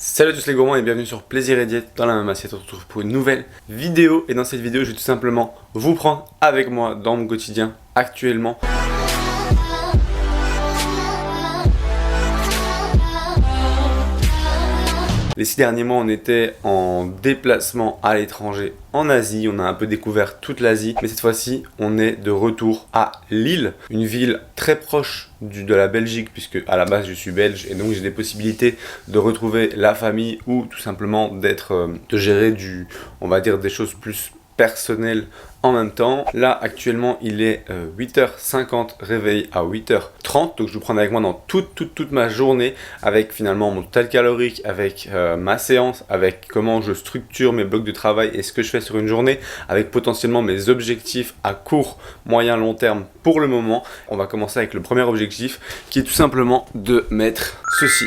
Salut à tous les gourmands et bienvenue sur Plaisir et Diète. Dans la même assiette, on se retrouve pour une nouvelle vidéo. Et dans cette vidéo, je vais tout simplement vous prendre avec moi dans mon quotidien actuellement. Les 6 derniers mois, on était en déplacement à l'étranger en Asie. On a un peu découvert toute l'Asie. Mais cette fois-ci, on est de retour à Lille, une ville très proche de la Belgique, puisque à la base, je suis belge. Et donc, j'ai des possibilités de retrouver la famille ou tout simplement de gérer on va dire, des choses plus personnelles en même temps. Là actuellement il est 8h50, réveil à 8h30, donc je vous prends avec moi dans toute ma journée, avec finalement mon total calorique, avec ma séance, avec comment je structure mes blocs de travail et ce que je fais sur une journée, avec potentiellement mes objectifs à court, moyen, long terme pour le moment. On va commencer avec le premier objectif qui est tout simplement de mettre ceci.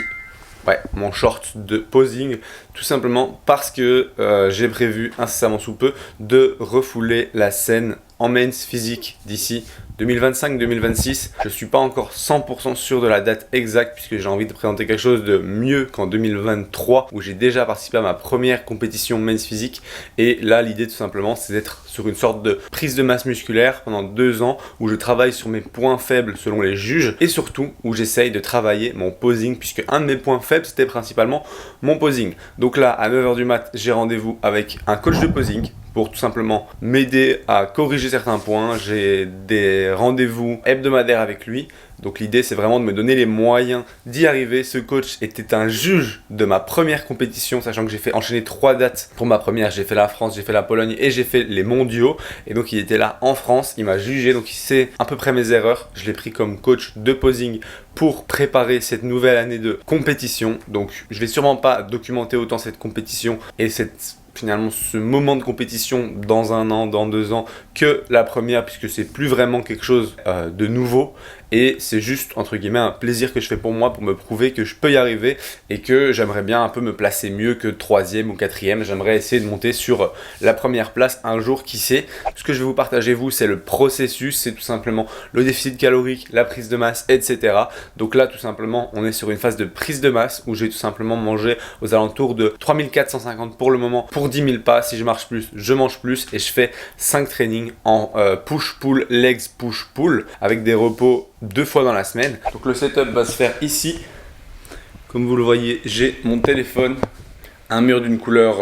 Ouais, mon short de posing, tout simplement parce que j'ai prévu incessamment sous peu de refouler la scène en men's physique d'ici 2025-2026. Je ne suis pas encore 100% sûr de la date exacte puisque j'ai envie de présenter quelque chose de mieux qu'en 2023 où j'ai déjà participé à ma première compétition men's physique. Et là, l'idée tout simplement, c'est d'être sur une sorte de prise de masse musculaire pendant 2 ans où je travaille sur mes points faibles selon les juges et surtout où j'essaye de travailler mon posing puisque un de mes points faibles, c'était principalement mon posing. Donc là, à 9h du mat, j'ai rendez-vous avec un coach de posing pour tout simplement m'aider à corriger certains points. J'ai des rendez-vous hebdomadaires avec lui. Donc l'idée c'est vraiment de me donner les moyens d'y arriver. Ce coach était un juge de ma première compétition, sachant que j'ai fait enchaîner 3 dates pour ma première. J'ai fait la France, j'ai fait la Pologne et j'ai fait les mondiaux. Et donc il était là en France, il m'a jugé, donc il sait à peu près mes erreurs. Je l'ai pris comme coach de posing pour préparer cette nouvelle année de compétition. Donc je vais sûrement pas documenter autant cette compétition et finalement ce moment de compétition dans 1 an, dans 2 ans que la première, puisque c'est plus vraiment quelque chose de nouveau et c'est juste entre guillemets un plaisir que je fais pour moi pour me prouver que je peux y arriver et que j'aimerais bien un peu me placer mieux que 3e ou 4e. J'aimerais essayer de monter sur la première place un jour, qui sait. Ce que je vais vous partager c'est le processus, c'est tout simplement le déficit calorique, la prise de masse, etc. Donc là tout simplement on est sur une phase de prise de masse où j'ai tout simplement mangé aux alentours de 3450 pour le moment pour 10 000 pas. Si je marche plus, je mange plus et je fais 5 trainings en push-pull, legs push-pull avec des repos 2 fois dans la semaine. Donc le setup va se faire ici. Comme vous le voyez, j'ai mon téléphone, un mur d'une couleur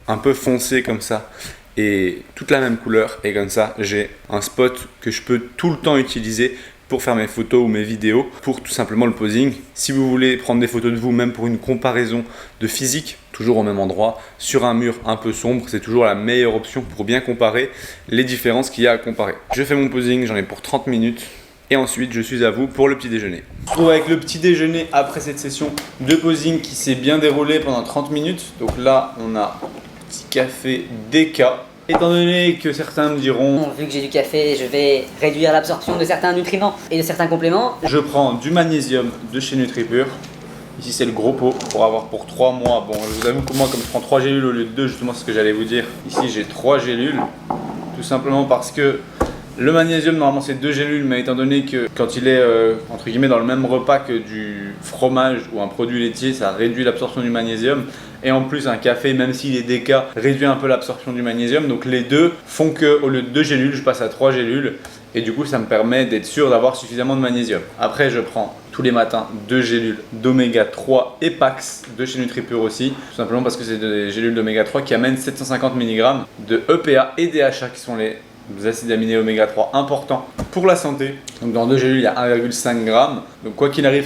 un peu foncée comme ça et toute la même couleur, et comme ça j'ai un spot que je peux tout le temps utiliser pour faire mes photos ou mes vidéos, pour tout simplement le posing. Si vous voulez prendre des photos de vous, même pour une comparaison de physique, toujours au même endroit, sur un mur un peu sombre, c'est toujours la meilleure option pour bien comparer les différences qu'il y a à comparer. Je fais mon posing, j'en ai pour 30 minutes. Et ensuite, je suis à vous pour le petit déjeuner. On se retrouve avec le petit déjeuner après cette session de posing qui s'est bien déroulée pendant 30 minutes. Donc là, on a un petit café DK. Étant donné que certains me diront, vu que j'ai du café, je vais réduire l'absorption de certains nutriments et de certains compléments. Je prends du magnésium de chez NutriPure. Ici c'est le gros pot pour avoir pour 3 mois. Bon, je vous avoue que moi, comme je prends 3 gélules au lieu de 2, justement c'est ce que j'allais vous dire. Ici j'ai 3 gélules, tout simplement parce que le magnésium, normalement c'est 2 gélules, mais étant donné que quand il est entre guillemets dans le même repas que du fromage ou un produit laitier, ça réduit l'absorption du magnésium. Et en plus, un café, même s'il est DK, réduit un peu l'absorption du magnésium. Donc les deux font qu'au lieu de 2 gélules, je passe à 3 gélules. Et du coup, ça me permet d'être sûr d'avoir suffisamment de magnésium. Après, je prends tous les matins 2 gélules d'oméga 3 et Pax de chez NutriPure aussi. Tout simplement parce que c'est des gélules d'oméga 3 qui amènent 750 mg de EPA et DHA qui sont les acides aminés oméga 3 importants pour la santé. Donc dans 2 gélules il y a 1,5 g. Donc quoi qu'il arrive,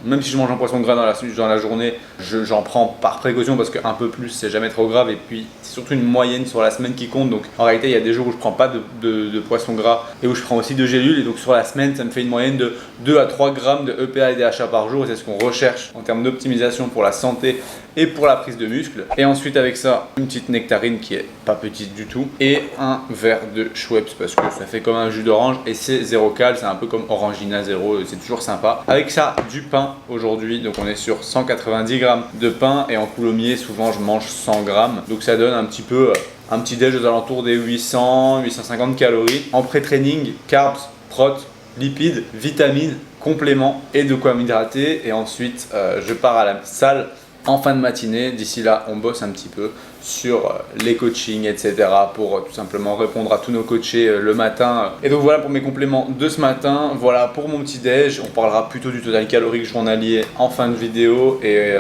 même si je mange un poisson gras dans la journée, j'en prends par précaution parce qu'un peu plus c'est jamais trop grave. Et puis c'est surtout une moyenne sur la semaine qui compte. Donc en réalité il y a des jours où je prends pas de poisson gras et où je prends aussi 2 gélules. Et donc sur la semaine ça me fait une moyenne de 2 à 3 g de EPA et DHA par jour. Et c'est ce qu'on recherche en termes d'optimisation pour la santé et pour la prise de muscle. Et ensuite avec ça, une petite nectarine qui est pas petite du tout et un verre de Schweppes parce que ça fait comme un jus d'orange et c'est 0 cal, c'est un peu comme Orangina 0, c'est toujours sympa. Avec ça, du pain aujourd'hui, donc on est sur 190 g de pain et en coulommiers souvent je mange 100 g, donc ça donne un petit déj aux alentours des 800-850 calories. En pré-training, carbs, protes, lipides, vitamines, compléments et de quoi m'hydrater. Et ensuite je pars à la salle en fin de matinée. D'ici là, on bosse un petit peu sur les coachings, etc. pour tout simplement répondre à tous nos coachés le matin. Et donc voilà pour mes compléments de ce matin. Voilà pour mon petit déj. On parlera plutôt du total calorique journalier en fin de vidéo et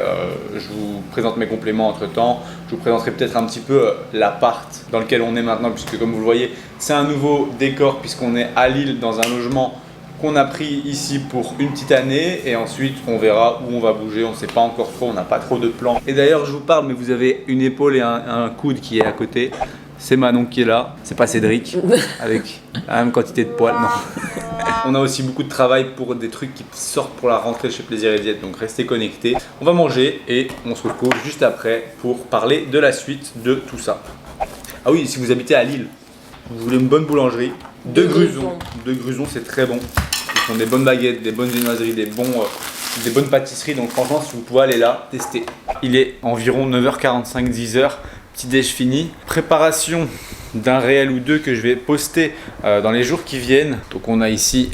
je vous présente mes compléments entre temps. Je vous présenterai peut-être un petit peu l'appart dans lequel on est maintenant, puisque comme vous le voyez, c'est un nouveau décor puisqu'on est à Lille dans un logement qu'on a pris ici pour une petite année et ensuite on verra où on va bouger, on ne sait pas encore trop, on n'a pas trop de plans. Et d'ailleurs je vous parle mais vous avez une épaule et un coude qui est à côté. C'est Manon qui est là, c'est pas Cédric, avec la même quantité de poils, non. On a aussi beaucoup de travail pour des trucs qui sortent pour la rentrée chez Plaisir et Diète, donc restez connectés. On va manger et on se retrouve juste après pour parler de la suite de tout ça. Ah oui, si vous habitez à Lille, vous voulez une bonne boulangerie, De Gruzon, c'est très bon. Ils font des bonnes baguettes, des bonnes viennoiseries, des bonnes pâtisseries. Donc franchement, si vous pouvez aller là, tester. Il est environ 9h45, 10h. Petit déj fini. Préparation d'un réel ou deux que je vais poster dans les jours qui viennent. Donc on a ici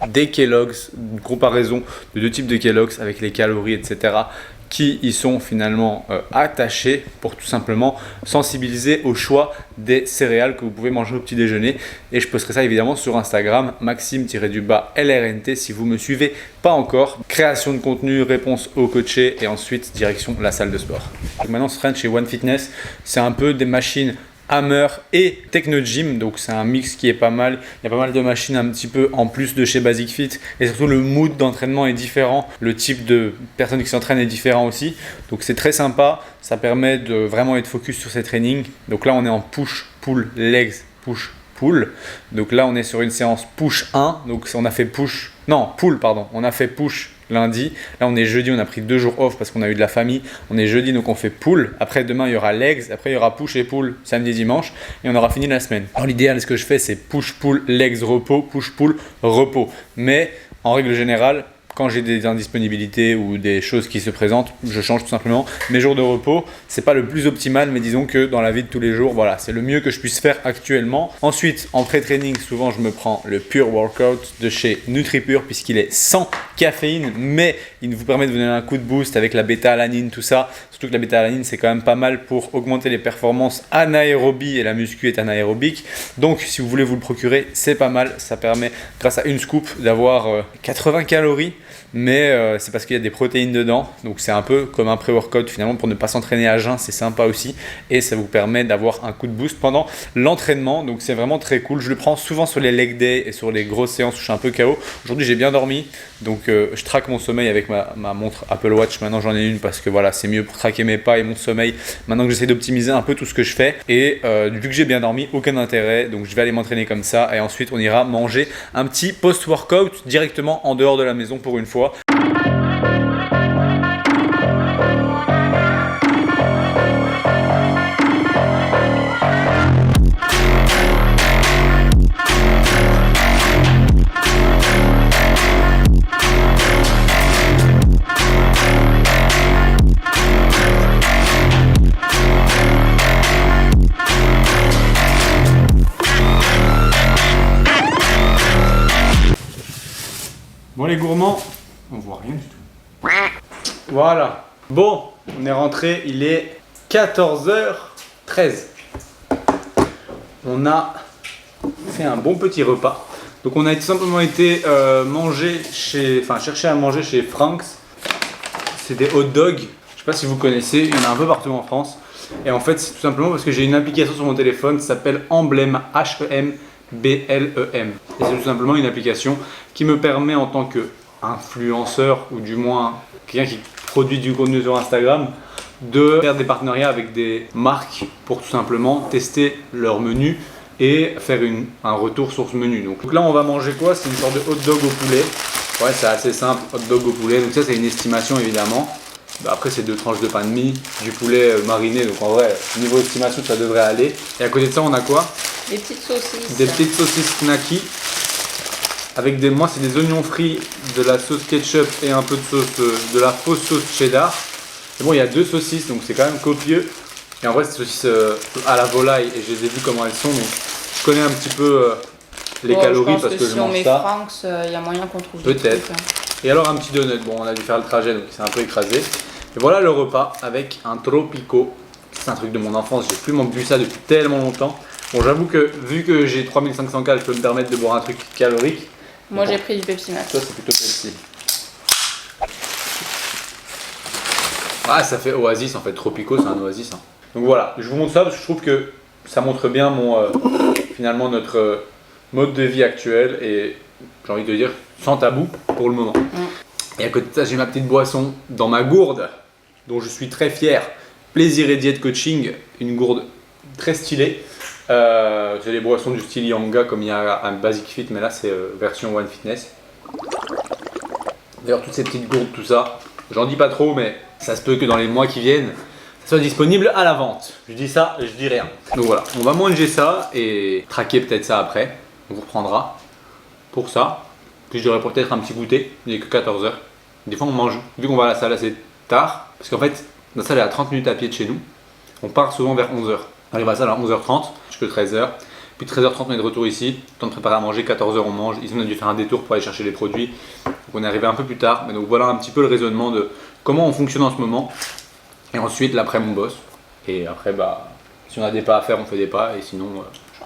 des Kellogg's, une comparaison de deux types de Kellogg's avec les calories, etc. qui y sont finalement attachés pour tout simplement sensibiliser au choix des céréales que vous pouvez manger au petit déjeuner. Et je posterai ça évidemment sur Instagram, Maxime-LRNT si vous me suivez pas encore. Création de contenu, réponse aux coachés et ensuite direction la salle de sport. Donc maintenant on se traîne chez One Fitness, c'est un peu des machines Hammer et Techno Gym, donc c'est un mix qui est pas mal. Il y a pas mal de machines un petit peu en plus de chez Basic Fit et surtout le mood d'entraînement est différent, le type de personnes qui s'entraînent est différent aussi, donc c'est très sympa, ça permet de vraiment être focus sur ces trainings. Donc là on est en push, pull, legs, push, pull, donc là on est sur une séance push 1, donc on a fait push, non pull pardon, on a fait push lundi, là on est jeudi, on a pris 2 jours off parce qu'on a eu de la famille, on est jeudi donc on fait pull, après demain il y aura legs, après il y aura push et pull samedi dimanche et on aura fini la semaine. Alors l'idéal ce que je fais c'est push pull legs repos, push pull repos, mais en règle générale quand j'ai des indisponibilités ou des choses qui se présentent, je change tout simplement mes jours de repos. C'est pas le plus optimal, mais disons que dans la vie de tous les jours, voilà, c'est le mieux que je puisse faire actuellement. Ensuite, en pré-training, souvent je me prends le Pure Workout de chez NutriPure puisqu'il est sans caféine, mais il vous permet de vous donner un coup de boost avec la bêta-alanine, tout ça. Surtout que la bêta-alanine, c'est quand même pas mal pour augmenter les performances anaérobie et la muscu est anaérobique. Donc, si vous voulez vous le procurer, c'est pas mal. Ça permet, grâce à une scoop, d'avoir 80 calories. Mais c'est parce qu'il y a des protéines dedans, donc c'est un peu comme un pré-workout finalement pour ne pas s'entraîner à jeun, c'est sympa aussi et ça vous permet d'avoir un coup de boost pendant l'entraînement, donc c'est vraiment très cool. Je le prends souvent sur les leg day et sur les grosses séances où je suis un peu KO. Aujourd'hui j'ai bien dormi, donc je traque mon sommeil avec ma montre Apple Watch, maintenant j'en ai une parce que voilà c'est mieux pour traquer mes pas et mon sommeil, maintenant que j'essaie d'optimiser un peu tout ce que je fais et vu que j'ai bien dormi, aucun intérêt, donc je vais aller m'entraîner comme ça et ensuite on ira manger un petit post-workout directement en dehors de la maison pour une fois. Bon les gourmands, on voit rien du tout. Voilà. Bon, on est rentré, il est 14h13. On a fait un bon petit repas. Donc on a tout simplement été chercher à manger chez Frank's. C'est des hot dogs. Je sais pas si vous connaissez, il y en a un peu partout en France. Et en fait, c'est tout simplement parce que j'ai une application sur mon téléphone qui s'appelle Emblem, H-E-M-B-L-E-M. Et c'est tout simplement une application qui me permet en tant qu'influenceur ou du moins quelqu'un qui produit du contenu sur Instagram de faire des partenariats avec des marques pour tout simplement tester leur menu et faire un retour sur ce menu. Donc là on va manger quoi? C'est une sorte de hot dog au poulet. Ouais, c'est assez simple, hot dog au poulet. Donc ça c'est une estimation évidemment. Après c'est 2 tranches de pain de mie, du poulet mariné, donc en vrai niveau estimation ça devrait aller. Et à côté de ça on a quoi? Des petites saucisses. Des petites saucisses knacky avec moi c'est des oignons frits, de la sauce ketchup et un peu de sauce, de la fausse sauce cheddar. Et bon il y a 2 saucisses donc c'est quand même copieux. Et en vrai c'est des saucisses à la volaille et je les ai vues comment elles sont, donc je connais un petit peu les calories parce que je mange ça. Si on met Frank's, il y a moyen qu'on trouve peut-être. Et alors un petit donut, bon on a dû faire le trajet donc c'est un peu écrasé. Et voilà le repas avec un Tropico. C'est un truc de mon enfance, j'ai plus bu ça depuis tellement longtemps. Bon, j'avoue que vu que j'ai 3500 calories, je peux me permettre de boire un truc calorique. Moi j'ai pris du Pepsi Max. Toi c'est plutôt Pepsi. Ah, ça fait Oasis en fait, Tropico c'est un Oasis. Hein. Donc voilà, je vous montre ça parce que je trouve que ça montre bien finalement notre mode de vie actuel et j'ai envie de dire sans tabou pour le moment. Et à côté de ça, j'ai ma petite boisson dans ma gourde dont je suis très fier. Plaisir et diète coaching, une gourde très stylée. C'est les boissons du style Yanga comme il y a un Basic Fit, mais là c'est version One Fitness. D'ailleurs, toutes ces petites gourdes, tout ça, j'en dis pas trop, mais ça se peut que dans les mois qui viennent, ça soit disponible à la vente. Je dis ça, je dis rien. Donc voilà, on va manger ça et traquer peut-être ça après. On vous reprendra pour ça. Puis je dirais peut-être un petit goûter, il n'est que 14h. Des fois on mange, vu qu'on va à la salle assez tard, parce qu'en fait, la salle est à 30 minutes à pied de chez nous. On part souvent vers 11h. On arrive à la salle à 11h30 jusqu'à 13h. Puis 13h30 on est de retour ici. Temps de préparer à manger, 14h on mange. Ici on a dû faire un détour pour aller chercher les produits. Donc on est arrivé un peu plus tard. Mais donc voilà un petit peu le raisonnement de comment on fonctionne en ce moment. Et ensuite l'après-midi on bosse. Et après bah si on a des pas à faire on fait des pas et sinon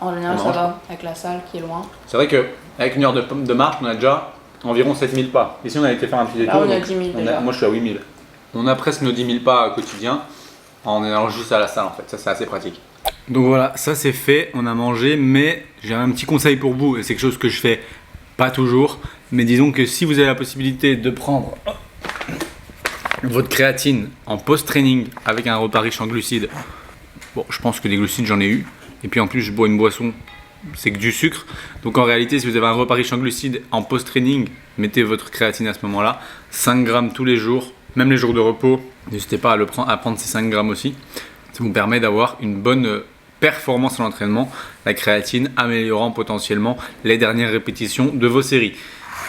En général on ça mange. va avec la salle qui est loin. C'est vrai qu'avec une heure de marche on a déjà environ 7000 pas. Ici on a été faire un petit détour. Là on a donc 10 000 déjà. moi je suis à 8000. On a presque nos 10 000 pas quotidien en allant juste à la salle en fait. Ça c'est assez pratique. Donc voilà, ça c'est fait, on a mangé, mais j'ai un petit conseil pour vous, et c'est quelque chose que je fais pas toujours, mais disons que si vous avez la possibilité de prendre votre créatine en post-training avec un repas riche en glucides, bon je pense que des glucides j'en ai eu, et puis en plus je bois une boisson, c'est que du sucre, donc en réalité si vous avez un repas riche en glucides en post-training, mettez votre créatine à ce moment-là, 5 grammes tous les jours, même les jours de repos, n'hésitez pas à prendre ces 5 grammes aussi, ça vous permet d'avoir une bonne performance à l'entraînement, la créatine améliorant potentiellement les dernières répétitions de vos séries.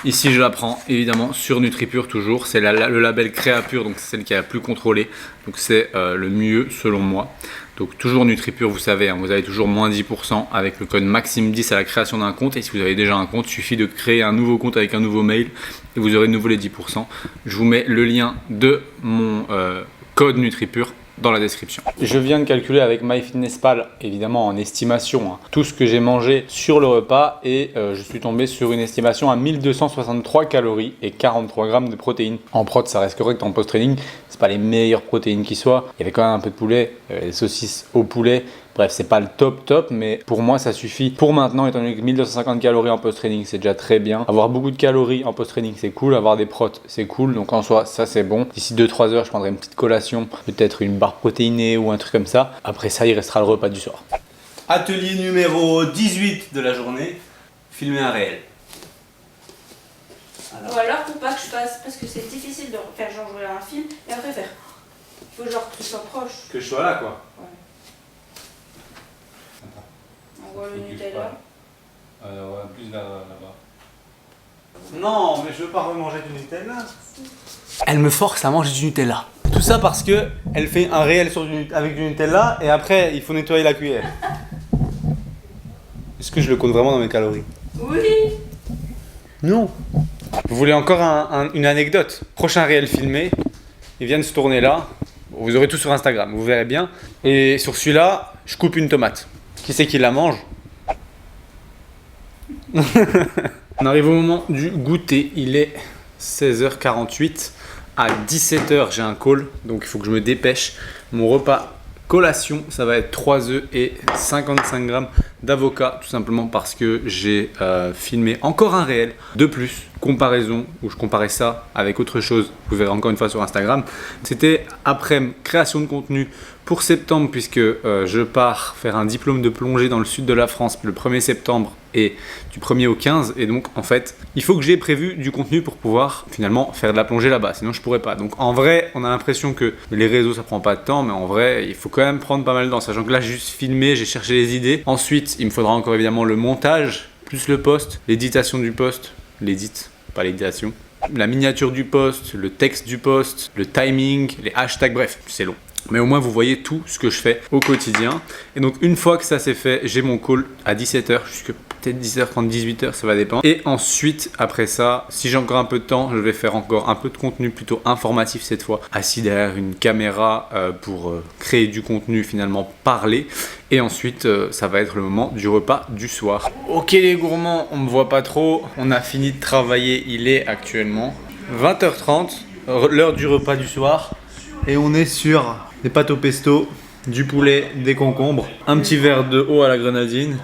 Ici je la prends évidemment sur NutriPure toujours, c'est le label Créapure, donc c'est celle qui est la plus contrôlée, donc c'est le mieux selon moi. Donc toujours NutriPure, vous savez, hein, vous avez toujours moins 10% avec le code Maxime10 à la création d'un compte, et si vous avez déjà un compte, il suffit de créer un nouveau compte avec un nouveau mail et vous aurez de nouveau les 10%. Je vous mets le lien de mon code NutriPure dans la description. Je viens de calculer avec MyFitnessPal, évidemment en estimation, hein, tout ce que j'ai mangé sur le repas et je suis tombé sur une estimation à 1263 calories et 43 grammes de protéines. En prot, ça reste correct en post-training, c'est pas les meilleures protéines qui soient. Il y avait quand même un peu de poulet, des saucisses au poulet. Bref, c'est pas le top, mais pour moi ça suffit pour maintenant, étant donné que 1250 calories en post-training c'est déjà très bien. Avoir beaucoup de calories en post-training c'est cool, avoir des protes c'est cool, donc en soi ça c'est bon. D'ici 2-3 heures je prendrai une petite collation, peut-être une barre protéinée ou un truc comme ça. Après ça il restera le repas du soir. Atelier numéro 18 de la journée, filmer un réel. Ou alors pour pas que je fasse, parce que c'est difficile de faire genre jouer un film et après faire. Il faut genre que tu sois proche. Que je sois là quoi. On voit le Nutella. Plus là-bas. Non, mais je veux pas remanger du Nutella. Elle me force à manger du Nutella. Tout ça parce que elle fait un réel avec du Nutella et après il faut nettoyer la cuillère. Est-ce que je le compte vraiment dans mes calories? Oui. Non. Vous voulez encore une anecdote? Prochain réel filmé, il vient de se tourner là. Vous aurez tout sur Instagram, vous verrez bien. Et sur celui-là, je coupe une tomate. Qui c'est qui la mange? On arrive au moment du goûter. Il est 16h48. À 17h, j'ai un call, donc il faut que je me dépêche. Mon repas collation, ça va être 3 œufs et 55 grammes d'avocat, tout simplement parce que j'ai filmé encore un réel de plus, comparaison, où je comparais ça avec autre chose, vous verrez encore une fois sur Instagram. C'était après création de contenu pour septembre, puisque je pars faire un diplôme de plongée dans le sud de la France le 1er septembre et du 1er au 15, et donc en fait il faut que j'ai prévu du contenu pour pouvoir finalement faire de la plongée là-bas, sinon je pourrais pas. Donc en vrai on a l'impression que les réseaux ça prend pas de temps, mais en vrai il faut quand même prendre pas mal de temps, sachant que là j'ai juste filmé, j'ai cherché les idées. Ensuite il me faudra encore évidemment le montage, plus le post, l'éditation du post, l'édite, pas l'éditation, la miniature du post, le texte du post, le timing, les hashtags, bref, c'est long. Mais au moins vous voyez tout ce que je fais au quotidien. Et donc une fois que ça c'est fait, j'ai mon call à 17h jusqu'à peut-être 10h30, 18h, ça va dépendre. Et ensuite, après ça, si j'ai encore un peu de temps, je vais faire encore un peu de contenu plutôt informatif cette fois, assis derrière une caméra pour créer du contenu, finalement parler. Et ensuite, ça va être le moment du repas du soir. Ok les gourmands, on me voit pas trop. On a fini de travailler, il est actuellement 20h30, l'heure du repas du soir. Et on est sur des pâtes au pesto, du poulet, des concombres, un petit verre de eau à la grenadine,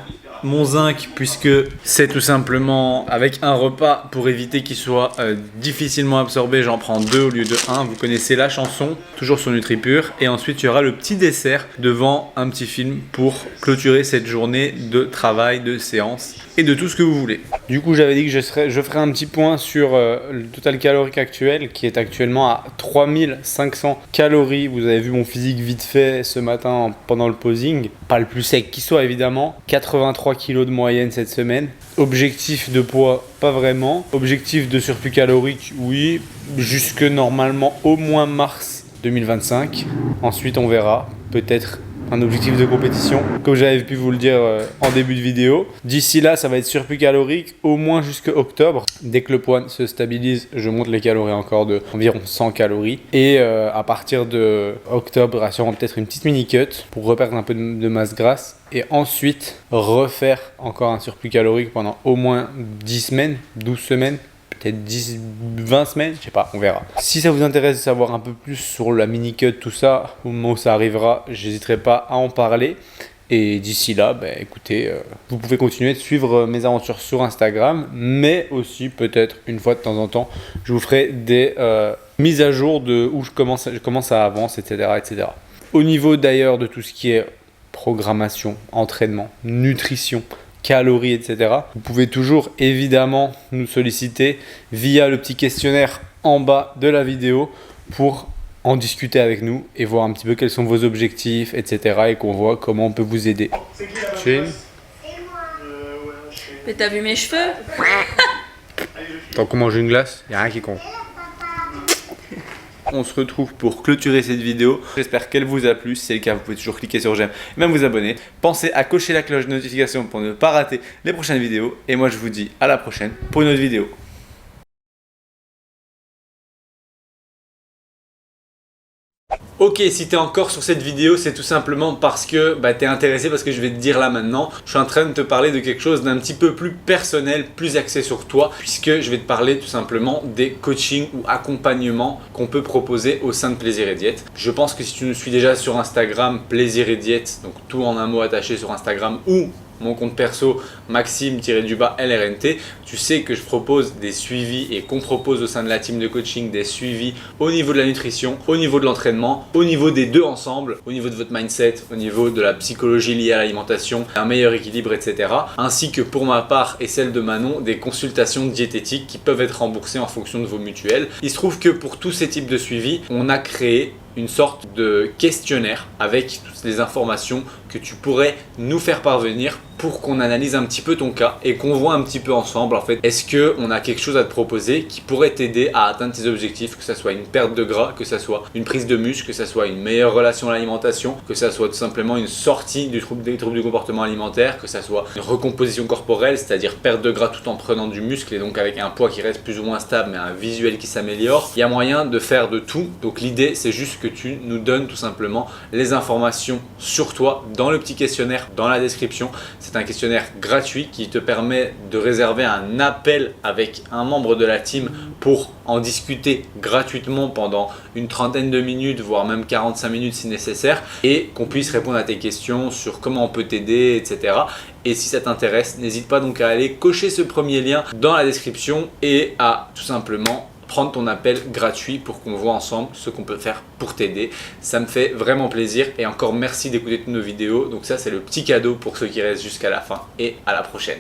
mon zinc puisque c'est tout simplement avec un repas pour éviter qu'il soit difficilement absorbé, j'en prends 2 au lieu de 1. Vous connaissez la chanson, toujours sur NutriPure. Et ensuite il y aura le petit dessert devant un petit film pour clôturer cette journée de travail, de séance et de tout ce que vous voulez. Du coup j'avais dit que je ferais un petit point sur le total calorique actuel qui est actuellement à 3500 calories. Vous avez vu mon physique vite fait ce matin pendant le posing. Pas le plus sec qui soit évidemment. 83 kg de moyenne cette semaine. Objectif de poids, pas vraiment. Objectif de surplus calorique, oui. Jusque normalement au moins mars 2025. Ensuite on verra. Peut-être un objectif de compétition, comme j'avais pu vous le dire en début de vidéo. D'ici là, ça va être surplus calorique au moins jusqu'à octobre. Dès que le poids se stabilise, je monte les calories encore de environ 100 calories. Et à partir de octobre, assurant peut-être une petite mini-cut pour reperdre un peu de masse grasse. Et ensuite, refaire encore un surplus calorique pendant au moins 10 semaines, 12 semaines. Peut-être 10, 20 semaines, je sais pas, on verra. Si ça vous intéresse de savoir un peu plus sur la mini-cut, tout ça, au moment où ça arrivera, j'hésiterai pas à en parler. Et d'ici là, écoutez, vous pouvez continuer de suivre mes aventures sur Instagram, mais aussi peut-être une fois de temps en temps, je vous ferai des mises à jour de où je commence à avancer, etc., etc. Au niveau d'ailleurs de tout ce qui est programmation, entraînement, nutrition, calories, etc. Vous pouvez toujours évidemment nous solliciter via le petit questionnaire en bas de la vidéo pour en discuter avec nous et voir un petit peu quels sont vos objectifs, etc. et qu'on voit comment on peut vous aider. Chin. Mais t'as vu mes cheveux? Tant qu'on mange une glace, y a rien qui compte. On se retrouve pour clôturer cette vidéo. J'espère qu'elle vous a plu. Si c'est le cas, vous pouvez toujours cliquer sur j'aime et même vous abonner. Pensez à cocher la cloche de notification pour ne pas rater les prochaines vidéos. Et moi, je vous dis à la prochaine pour une autre vidéo. Ok, si t'es encore sur cette vidéo, c'est tout simplement parce que t'es intéressé parce que je vais te dire là maintenant. Je suis en train de te parler de quelque chose d'un petit peu plus personnel, plus axé sur toi, puisque je vais te parler tout simplement des coachings ou accompagnements qu'on peut proposer au sein de Plaisir et Diète. Je pense que si tu nous suis déjà sur Instagram, Plaisir et Diète, donc tout en un mot attaché sur Instagram, ou mon compte perso Maxime-LRNT, tu sais que je propose des suivis et qu'on propose au sein de la team de coaching des suivis au niveau de la nutrition, au niveau de l'entraînement, au niveau des deux ensemble, au niveau de votre mindset, au niveau de la psychologie liée à l'alimentation, un meilleur équilibre, etc. Ainsi que pour ma part et celle de Manon, des consultations diététiques qui peuvent être remboursées en fonction de vos mutuelles. Il se trouve que pour tous ces types de suivis, on a créé une sorte de questionnaire avec toutes les informations que tu pourrais nous faire parvenir pour qu'on analyse un petit peu ton cas et qu'on voit un petit peu ensemble en fait, est-ce qu'on a quelque chose à te proposer qui pourrait t'aider à atteindre tes objectifs, que ce soit une perte de gras, que ce soit une prise de muscle, que ce soit une meilleure relation à l'alimentation, que ce soit tout simplement une sortie des troubles du comportement alimentaire, que ce soit une recomposition corporelle, c'est-à-dire perte de gras tout en prenant du muscle et donc avec un poids qui reste plus ou moins stable mais un visuel qui s'améliore. Il y a moyen de faire de tout, donc l'idée c'est juste que tu nous donnes tout simplement les informations sur toi dans le petit questionnaire dans la description. C'est un questionnaire gratuit qui te permet de réserver un appel avec un membre de la team pour en discuter gratuitement pendant une trentaine de minutes, voire même 45 minutes si nécessaire, et qu'on puisse répondre à tes questions sur comment on peut t'aider, etc. Et si ça t'intéresse, n'hésite pas donc à aller cocher ce premier lien dans la description et à tout simplement prendre ton appel gratuit pour qu'on voit ensemble ce qu'on peut faire pour t'aider. Ça me fait vraiment plaisir et encore merci d'écouter toutes nos vidéos. Donc ça c'est le petit cadeau pour ceux qui restent jusqu'à la fin et à la prochaine.